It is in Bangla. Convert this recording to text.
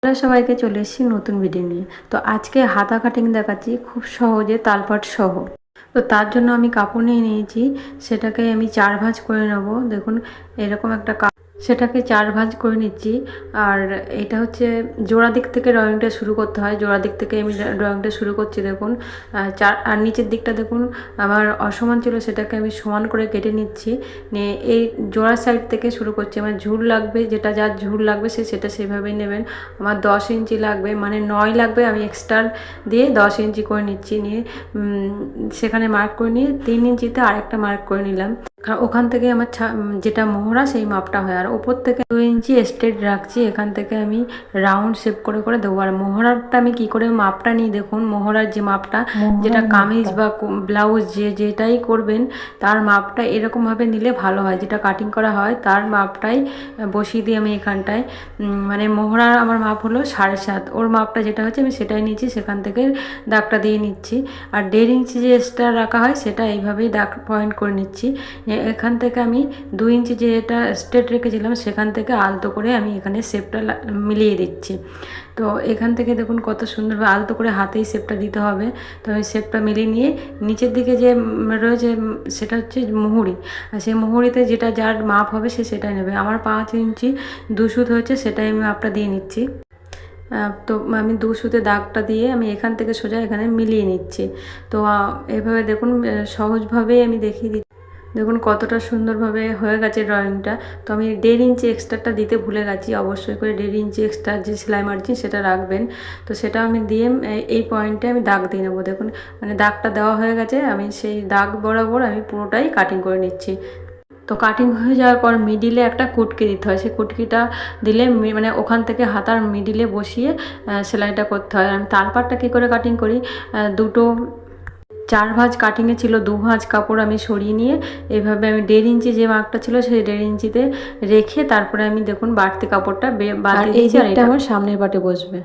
হ্যালো সবাইকে, চলে এসেছি নতুন ভিডিও নিয়ে। তো আজকে হাতা কাটিং দেখাচ্ছি খুব সহজে, তালপাট সহ। তো তার জন্য আমি কাপড় নিয়ে নিয়েছি, সেটাকে আমি 4 ভাঁজ করে নেব। দেখুন এরকম একটা সেটাকে 4 ভাঁজ করে নিচ্ছি। আর এটা হচ্ছে জোড়া দিক থেকে ড্রয়িংটা শুরু করতে হয়। জোড়া দিক থেকে আমি ড্রয়িংটা শুরু করছি। দেখুন আর নিচের দিকটা দেখুন আমার অসমান ছিল, সেটাকে আমি সমান করে কেটে নিচ্ছি। নিয়ে এই জোড়া সাইড থেকে শুরু করছি। আমার ঝুল লাগবে, যেটা যার ঝুল লাগবে সেটা সেভাবেই নেবেন। আমার 10 ইঞ্চি লাগবে, মানে 9 লাগবে। আমি এক্সট্রা দিয়ে 10 ইঞ্চি করে নিচ্ছি। নিয়ে সেখানে মার্ক করে নিয়ে 3 ইঞ্চিতে আরেকটা মার্ক করে নিলাম। আর ওখান থেকে আমার যেটা মোহরা সেই মাপটা হয়। আর ওপর থেকে 2 ইঞ্চি স্ট্রেট রাখছি। এখান থেকে আমি রাউন্ড শেপ করে করে দেবো। আর মোহরাটা আমি কি করে মাপটা নিই দেখুন। মোহরার যে মাপটা, যেটা কামিজ বা ব্লাউজ যেটাই করবেন তার মাপটা এরকমভাবে নিলে ভালো হয়। যেটা কাটিং করা হয় তার মাপটাই বসিয়ে দিই আমি এখানটায়। মানে মোহরার আমার মাপ হলো 7.5। ওর মাপটা যেটা হচ্ছে আমি সেটাই নিচ্ছি, সেখান থেকে দাগটা দিয়ে নিচ্ছি। আর 1.5 ইঞ্চি যে এক্সট্রা রাখা হয় সেটা এইভাবেই দাগ পয়েন্ট করে নিচ্ছি। এখান থেকে আমি 2 ইঞ্চি যেটা স্ট্রেট রেখেছিলাম সেখান থেকে আলতো করে আমি এখানে শেপটা মিলিয়ে দিচ্ছি। তো এখান থেকে দেখুন কত সুন্দরভাবে আলতো করে হাতেই শেপটা দিতে হবে। তো আমি শেপটা মিলিয়ে নিয়ে নিচের দিকে যে রয়েছে সেটা হচ্ছে মুহুরি। আর সেই মুহুরিতে যেটা যার মাপ হবে সেটাই নেবে। আমার 5 ইঞ্চি 2 সুত হয়েছে, সেটাই আমি মাপটা দিয়ে নিচ্ছি। তো আমি 2 সুতে দাগটা দিয়ে আমি এখান থেকে সোজা এখানে মিলিয়ে নিচ্ছি। তো এভাবে দেখুন সহজভাবেই আমি দেখিয়ে দিচ্ছি। দেখুন কতটা সুন্দরভাবে হয়ে গেছে ড্রয়িংটা। তো আমি 1.5 ইঞ্চি এক্সট্রাটা দিতে ভুলে গেছি। অবশ্যই করে 1.5 ইঞ্চি এক্সট্রা যে সেলাই মার্জিন সেটা রাখবেন। তো সেটা আমি দিয়ে এই পয়েন্টে আমি দাগ দিয়ে নেবো। দেখুন মানে দাগটা দেওয়া হয়ে গেছে। আমি সেই দাগ বরাবর আমি পুরোটাই কাটিং করে নিচ্ছি। তো কাটিং হয়ে যাওয়ার পর মিডিলে একটা কুটকি দিতে হয়। সেই কুটকিটা দিলে মানে ওখান থেকে হাতার মিডিলে বসিয়ে সেলাইটা করতে হয়। আমি তালপাটটা কী করে কাটিং করি, দুটো 4 ভাঁজ কাটিংয়ে ছিল, 2 ভাঁজ কাপড় আমি সরিয়ে নিয়ে এইভাবে আমি 1.5 ইঞ্চি যে মার্কটা ছিল সেই 1.5 ইঞ্চিতে রেখে তারপরে আমি দেখুন বাড়তি কাপড়টা বাদ দিয়ে দিয়েছি। আর এটা আমার সামনের পাটে বসবে।